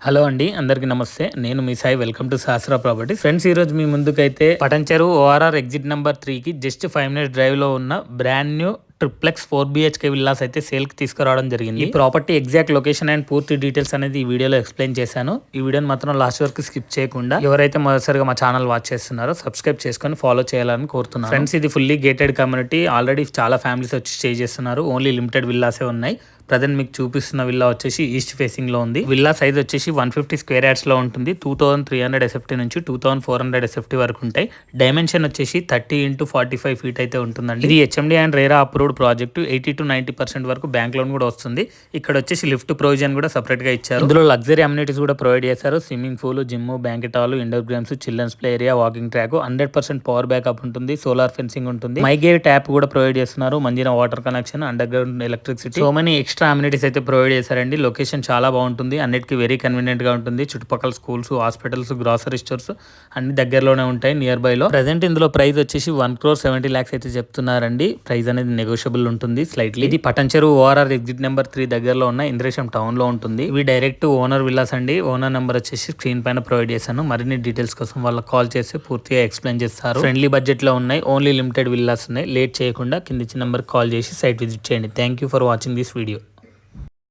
Hello అండి, అందరికీ నమస్తే. నేను మీ సాయి. వెల్కమ్ టు శాస్త్ర ప్రాపర్టీస్. ఫ్రెండ్స్, ఈ రోజు మీ ముందుకైతే పటంచెరు ఓఆర్ఆర్ ఎగ్జిట్ నెంబర్ 3కి జస్ట్ 5 మినిట్స్ డ్రైవ్ లో ఉన్న brand new triplex 4 BHK villas అయితే సేల్ కి తీసుకురావడం జరిగింది. ఈ ప్రాపర్టీ ఎగ్జాక్ట్ లొకేషన్ అండ్ పూర్తి డీటెయిల్స్ అనేది ఈ వీడియోలో ఎక్స్ప్లెయిన్ చేశాను. ఈ వీడియోని మాత్రం లాస్ట్ వరకు స్కిప్ చేయకుండా ఎవరైతే మొదటిసారిగా మా ఛానల్ వాచ్ చేస్తున్నారో సబ్స్క్రైబ్ చేసుకొని ఫాలో చేయాలని కోరుతున్నాను. ఫ్రెండ్స్, ఇది ఫుల్లీ గేటెడ్ కమ్యూనిటీ. ఆల్రెడీ చాలా ఫ్యామిలీస్ వచ్చి స్టే చేస్తున్నారు. ఓన్లీ లిమిటెడ్ విల్లాసే ఉన్నాయి. ప్రజెంట్ మీకు చూపిస్తున్న విల్లా వచ్చేసి ఈస్ట్ ఫేసింగ్ లో ఉంది. విల్లా సైజ్ వచ్చేసి 150 స్క్వేర్ యార్డ్స్ లో ఉంటుంది. 2300 SFT నుంచి 2400 SFT వరకు ఉంటాయి. డైమెన్షన్ వచ్చేసి 30x45 ఫీట్ అయితే ఉంటుందండి. ఇది HMD and RERA approved project. 80 to 90% వరకు బ్యాంక్ లోన్ కూడా వస్తుంది. ఇక్కడ వచ్చేసి లిఫ్ట్ ప్రొవిజన్ కూడా సెపరేట్ గా ఇచ్చారు. ఇందులో లగ్జరీ అమ్యూనిటీస్ కూడా ప్రొవైడ్ చేశారు. Swimming pool, gym, banquet hall, indoor games, children's play area, walking track, 100% power backup ఉంటుంది. సోలార్ ఫెన్సింగ్ ఉంటుంది. మైగేర్ ట్యాప్ కూడా ప్రొవైడ్ చేస్తున్నారు. Manjira water connection, underground electricity, so many extra amenities అయితే ప్రొవైడ్ చేశారండి. లొకేషన్ చాలా బాగుంటుంది. అన్నిటికీ వెరీ కన్వీనియంట్ గా ఉంటుంది. చుట్టుపక్కల స్కూల్స్, హాస్పిటల్స్, గ్రాసరీ స్టోర్స్ అన్ని దగ్గరలోనే ఉంటాయి నియర్ బై లో. ప్రెసెంట్ ఇందులో ప్రైస్ వచ్చేసి 1,70 lakhs అయితే చెప్తున్నారండి. ప్రైస్ అనేది నెగోషియబుల్ ఉంటుంది స్లైట్లీ. ఇది పటంచెరు ఓఆర్ఆర్ ఎగ్జిట్ నెంబర్ 3 దగ్గరలో ఉన్న ఇంద్రేశం టౌన్ లో ఉంటుంది. ఇవి డైరెక్ట్ ఓనర్ విల్లాస్ అండి. ఓనర్ నెంబర్ వచ్చేసి స్క్రీన్ పైన ప్రొవైడ్ చేశాను. మరిన్ని డీటెయిల్స్ కోసం వాళ్ళకి కాల్ చేసి పూర్తిగా ఎక్స్ప్లెయిన్ చేస్తారు. ఫ్రెండ్లీ బడ్జెట్ లో ఉన్నాయి. ఓన్లీ లిమిటెడ్ విల్లాస్ ఉన్నాయి. లేట్ చేయకుండా కింది నెంబర్ కాల్ చేసి సైట్ విజిట్ చేయండి. Thank you for watching this video.